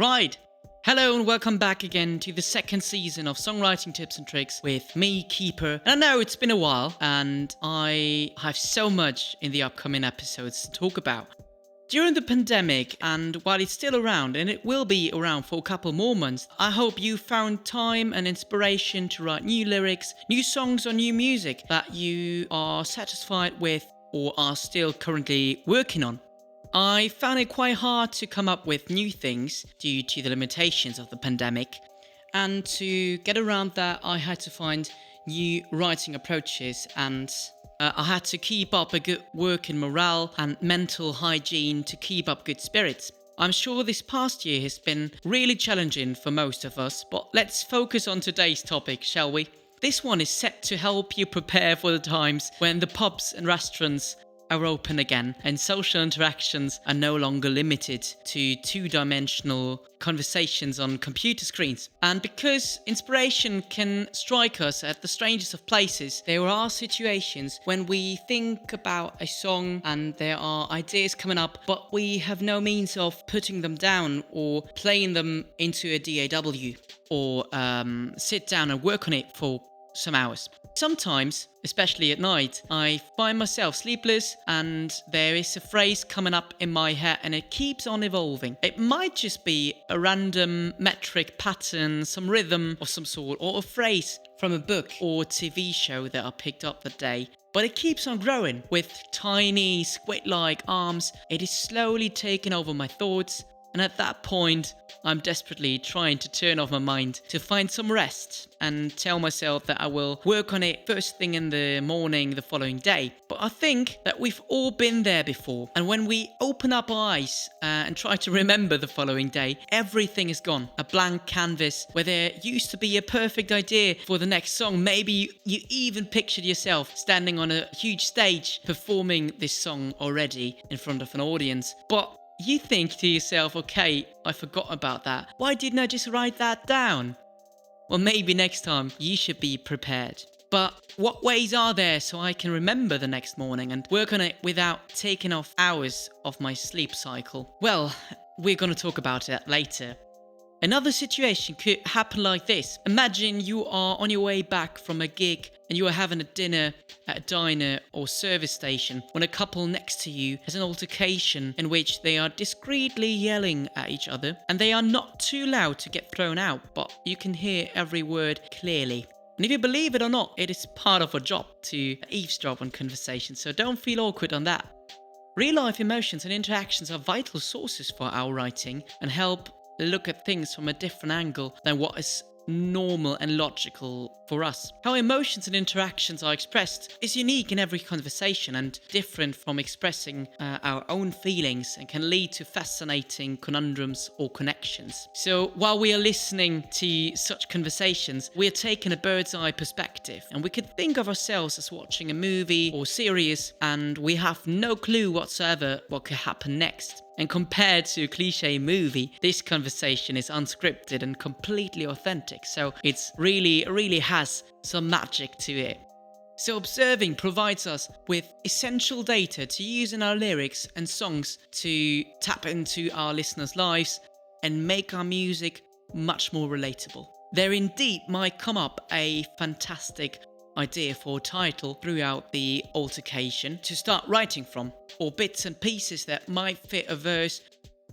Right. Hello and welcome back again to the second season of Songwriting Tips and Tricks with me, Keeper. And I know it's been a while and I have so much in the upcoming episodes to talk about. During the pandemic, and while it's still around, and it will be around for a couple more months, I hope you found time and inspiration to write new lyrics, new songs or new music that you are satisfied with or are still currently working on. I found it quite hard to come up with new things due to the limitations of the pandemic, and to get around that I had to find new writing approaches and I had to keep up a good working morale and mental hygiene to keep up good spirits. I'm sure this past year has been really challenging for most of us, but let's focus on today's topic, shall we? This one is set to help you prepare for the times when the pubs and restaurants are open again and social interactions are no longer limited to two-dimensional conversations on computer screens. And because inspiration can strike us at the strangest of places, there are situations when we think about a song and there are ideas coming up, but we have no means of putting them down or playing them into a DAW or sit down and work on it for some hours. Sometimes, especially at night, I find myself sleepless and there is a phrase coming up in my head and it keeps on evolving. It might just be a random metric pattern, some rhythm of some sort, or a phrase from a book or TV show that I picked up that day. But it keeps on growing. With tiny squid-like arms, it is slowly taking over my thoughts. And at that point, I'm desperately trying to turn off my mind to find some rest and tell myself that I will work on it first thing in the morning the following day. But I think that we've all been there before. And when we open up our eyes and try to remember the following day, everything is gone. A blank canvas where there used to be a perfect idea for the next song. Maybe you even pictured yourself standing on a huge stage performing this song already in front of an audience. But you think to yourself, okay, I forgot about that. Why didn't I just write that down? Well, maybe next time you should be prepared. But what ways are there so I can remember the next morning and work on it without taking off hours of my sleep cycle? Well, we're going to talk about that later. Another situation could happen like this. Imagine you are on your way back from a gig and you are having a dinner at a diner or service station when a couple next to you has an altercation in which they are discreetly yelling at each other and they are not too loud to get thrown out, but you can hear every word clearly. And if you believe it or not, it is part of our job to eavesdrop on conversations, so don't feel awkward on that. Real-life emotions and interactions are vital sources for our writing and help look at things from a different angle than what is normal and logical for us. How emotions and interactions are expressed is unique in every conversation and different from expressing our own feelings and can lead to fascinating conundrums or connections. So while we are listening to such conversations, we are taking a bird's eye perspective and we could think of ourselves as watching a movie or series and we have no clue whatsoever what could happen next. And compared to a cliche movie, this conversation is unscripted and completely authentic. So it's really has some magic to it. So observing provides us with essential data to use in our lyrics and songs to tap into our listeners' lives and make our music much more relatable. There indeed might come up a fantastic idea for a title throughout the altercation to start writing from, or bits and pieces that might fit a verse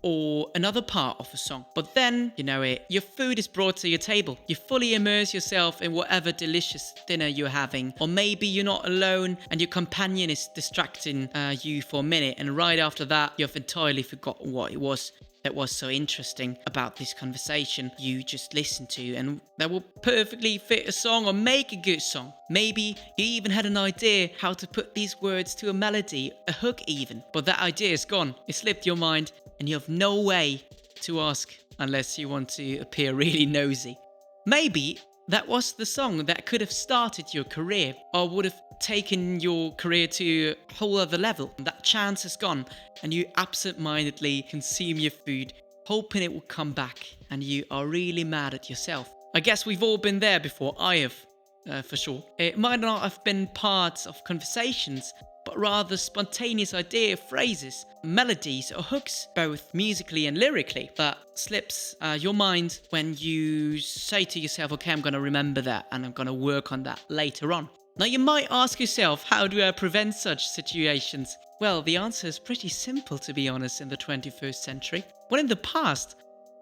or another part of a song. But then, you know it, your food is brought to your table. You fully immerse yourself in whatever delicious dinner you're having. Or maybe you're not alone and your companion is distracting you for a minute, and right after that, you've entirely forgotten what it was that was so interesting about this conversation you just listened to, and that will perfectly fit a song or make a good song. Maybe you even had an idea how to put these words to a melody, a hook even, but that idea is gone. It slipped your mind and you have no way to ask unless you want to appear really nosy. Maybe that was the song that could have started your career or would have taken your career to a whole other level. That chance is gone and you absent-mindedly consume your food, hoping it will come back, and you are really mad at yourself. I guess we've all been there before. I have, for sure. It might not have been parts of conversations, but rather spontaneous idea, phrases, melodies or hooks, both musically and lyrically, that slips your mind when you say to yourself, okay, I'm going to remember that and I'm going to work on that later on. Now you might ask yourself, how do I prevent such situations? Well, the answer is pretty simple, to be honest, in the 21st century. Well, in the past,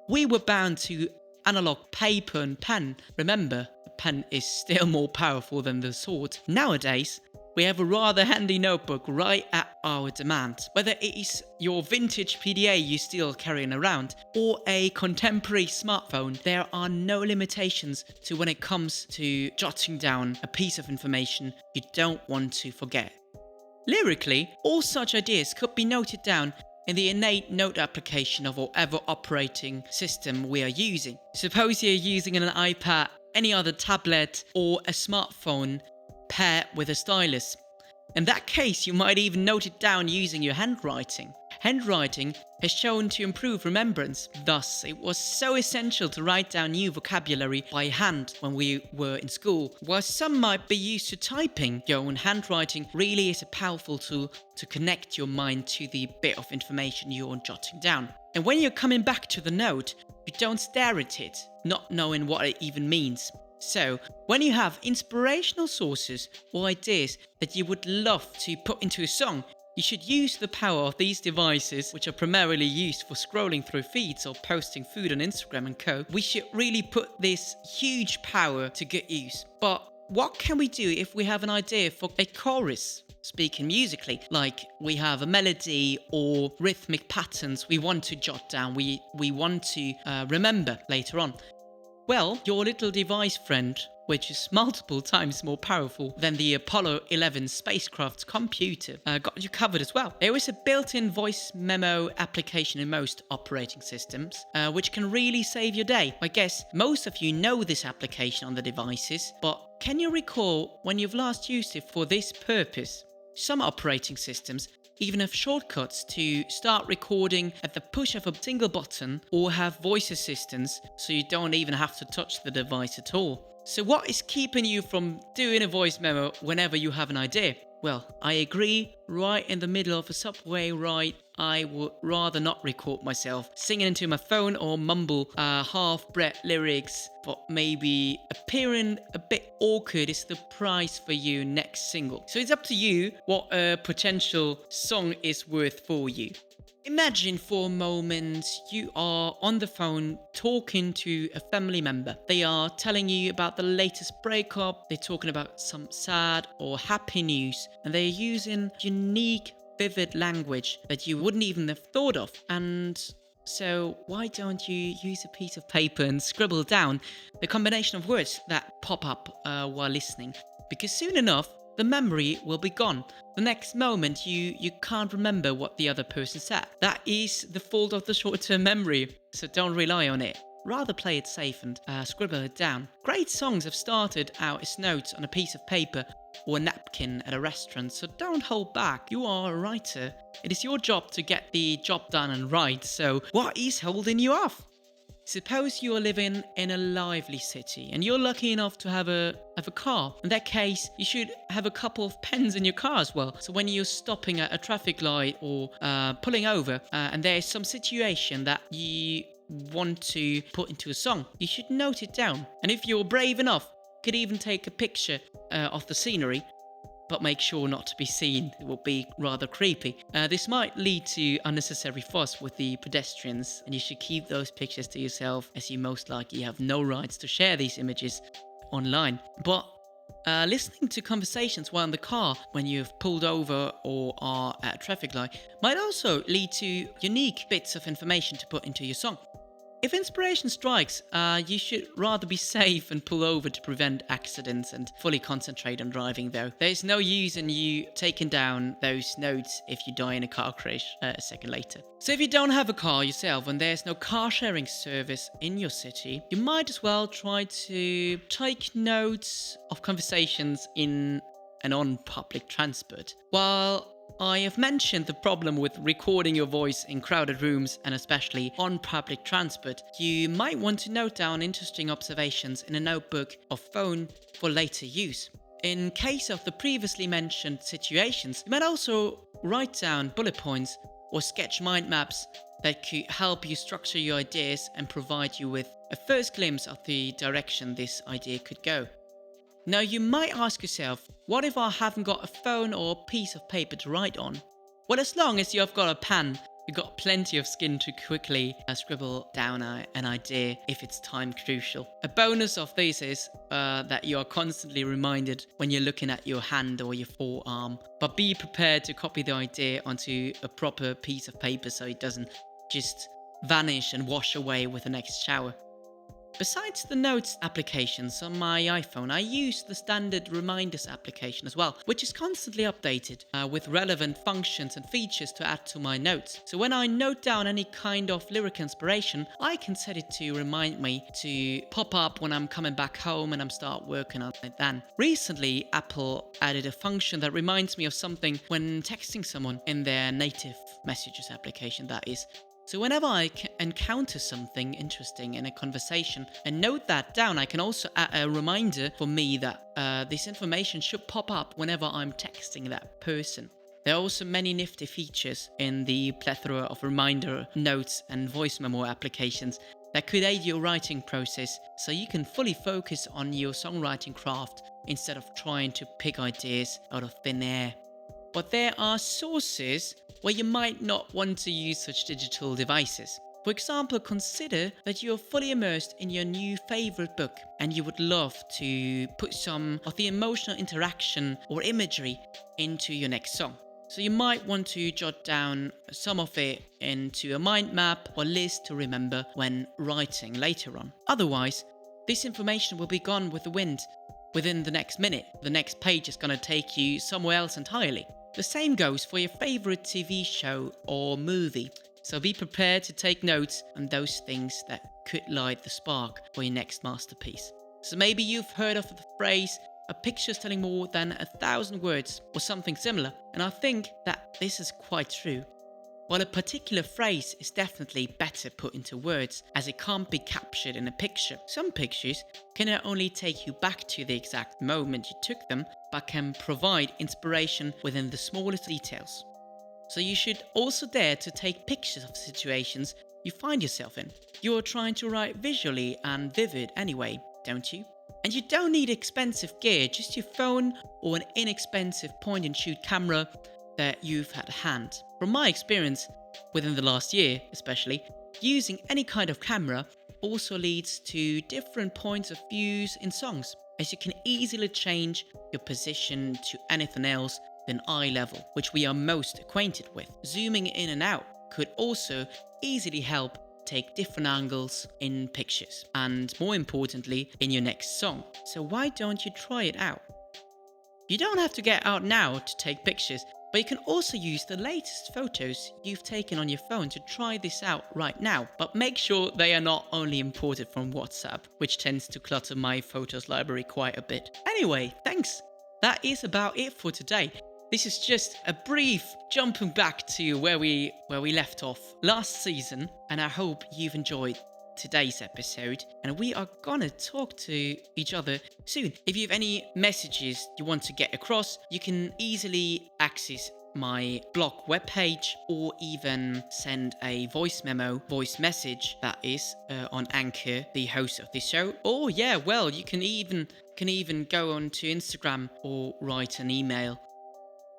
we were bound to analog paper and pen. Remember, the pen is still more powerful than the sword. Nowadays, we have a rather handy notebook right at our demand. Whether it is your vintage PDA you still carrying around or a contemporary smartphone, there are no limitations to when it comes to jotting down a piece of information you don't want to forget. Lyrically, all such ideas could be noted down in the innate note application of whatever operating system we are using. Suppose you're using an iPad, any other tablet or a smartphone paired with a stylus. In that case, you might even note it down using your handwriting. Handwriting has shown to improve remembrance. Thus, it was so essential to write down new vocabulary by hand when we were in school. While some might be used to typing, your own handwriting really is a powerful tool to connect your mind to the bit of information you're jotting down. And when you're coming back to the note, you don't stare at it, not knowing what it even means. So, when you have inspirational sources or ideas that you would love to put into a song, you should use the power of these devices, which are primarily used for scrolling through feeds or posting food on Instagram and co. We should really put this huge power to good use. But what can we do if we have an idea for a chorus? Speaking musically, like we have a melody or rhythmic patterns we want to jot down, we want to remember later on. Well, your little device friend, which is multiple times more powerful than the Apollo 11 spacecraft's computer, got you covered as well. There is a built-in voice memo application in most operating systems, which can really save your day. I guess most of you know this application on the devices, but can you recall when you've last used it for this purpose? Some operating systems even have shortcuts to start recording at the push of a single button or have voice assistants so you don't even have to touch the device at all. So what is keeping you from doing a voice memo whenever you have an idea? Well, I agree, right in the middle of a subway ride, I would rather not record myself singing into my phone or mumble half-breath lyrics, but maybe appearing a bit awkward is the price for your next single. So it's up to you what a potential song is worth for you. Imagine for a moment you are on the phone talking to a family member. They are telling you about the latest breakup, they're talking about some sad or happy news, and they're using unique, vivid language that you wouldn't even have thought of. And so why don't you use a piece of paper and scribble down the combination of words that pop up while listening? Because soon enough, the memory will be gone. The next moment, you can't remember what the other person said. That is the fault of the short-term memory, so don't rely on it. Rather play it safe and scribble it down. Great songs have started out as notes on a piece of paper or a napkin at a restaurant, so don't hold back. You are a writer. It is your job to get the job done and write, so what is holding you off? Suppose you are living in a lively city and you're lucky enough to have a car. In that case, you should have a couple of pens in your car as well. So when you're stopping at a traffic light or pulling over and there's some situation that you want to put into a song, you should note it down. And if you're brave enough, you could even take a picture of the scenery, but make sure not to be seen. It will be rather creepy. This might lead to unnecessary fuss with the pedestrians, and you should keep those pictures to yourself, as you most likely have no rights to share these images online. But listening to conversations while in the car when you've pulled over or are at a traffic light might also lead to unique bits of information to put into your song. If inspiration strikes, you should rather be safe and pull over to prevent accidents and fully concentrate on driving though. There's no use in you taking down those notes if you die in a car crash a second later. So if you don't have a car yourself and there's no car sharing service in your city, you might as well try to take notes of conversations in and on public transport. While I have mentioned the problem with recording your voice in crowded rooms and especially on public transport, you might want to note down interesting observations in a notebook or phone for later use. In case of the previously mentioned situations, you might also write down bullet points or sketch mind maps that could help you structure your ideas and provide you with a first glimpse of the direction this idea could go. Now you might ask yourself, what if I haven't got a phone or a piece of paper to write on? Well, as long as you've got a pen, you've got plenty of skin to quickly scribble down an idea if it's time crucial. A bonus of this is that you are constantly reminded when you're looking at your hand or your forearm, but be prepared to copy the idea onto a proper piece of paper so it doesn't just vanish and wash away with the next shower. Besides the Notes applications on my iPhone, I use the standard Reminders application as well, which is constantly updated with relevant functions and features to add to my notes. So when I note down any kind of lyric inspiration, I can set it to remind me to pop up when I'm coming back home and I'm start working on it then. Recently, Apple added a function that reminds me of something when texting someone in their native messages application, that is. So whenever I encounter something interesting in a conversation and note that down, I can also add a reminder for me that this information should pop up whenever I'm texting that person. There are also many nifty features in the plethora of reminder, notes and voice memo applications that could aid your writing process so you can fully focus on your songwriting craft instead of trying to pick ideas out of thin air. But there are sources where you might not want to use such digital devices. For example, consider that you're fully immersed in your new favorite book and you would love to put some of the emotional interaction or imagery into your next song. So you might want to jot down some of it into a mind map or list to remember when writing later on. Otherwise, this information will be gone with the wind within the next minute. The next page is going to take you somewhere else entirely. The same goes for your favorite TV show or movie, so be prepared to take notes on those things that could light the spark for your next masterpiece. So maybe you've heard of the phrase, a picture's telling more than 1,000 words, or something similar, and I think that this is quite true. While a particular phrase is definitely better put into words as it can't be captured in a picture, some pictures can not only take you back to the exact moment you took them, but can provide inspiration within the smallest details. So you should also dare to take pictures of situations you find yourself in. You're trying to write visually and vivid anyway, don't you? And you don't need expensive gear, just your phone or an inexpensive point and shoot camera that you've had at hand. From my experience, within the last year especially, using any kind of camera also leads to different points of views in songs, as you can easily change your position to anything else than eye level, which we are most acquainted with. Zooming in and out could also easily help take different angles in pictures, and more importantly, in your next song. So why don't you try it out? You don't have to get out now to take pictures, but you can also use the latest photos you've taken on your phone to try this out right now. But make sure they are not only imported from WhatsApp, which tends to clutter my photos library quite a bit. Anyway, thanks. That is about it for today. This is just a brief jumping back to where we left off last season, and I hope you've enjoyed today's episode, and we are gonna talk to each other soon. If you have any messages you want to get across, you can easily access my blog webpage or even send a voice message that is on Anchor, the host of this show. Or you can even go on to Instagram or write an email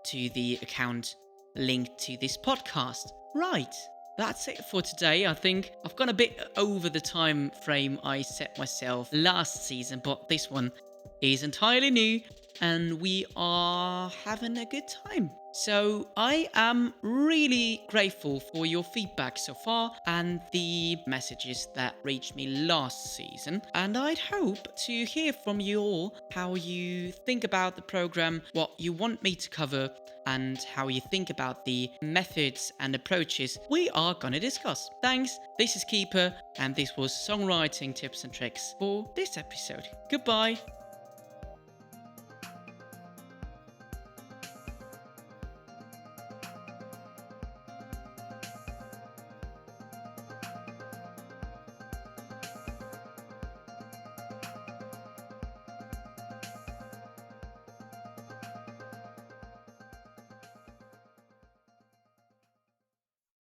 to the account linked to this podcast. Right. That's it for today. I think I've gone a bit over the time frame I set myself last season, but this one is entirely new and we are having a good time. So I am really grateful for your feedback so far and the messages that reached me last season. And I'd hope to hear from you all how you think about the program, what you want me to cover, and how you think about the methods and approaches we are going to discuss. Thanks. This is Keeper, and this was Songwriting Tips and Tricks for this episode. Goodbye.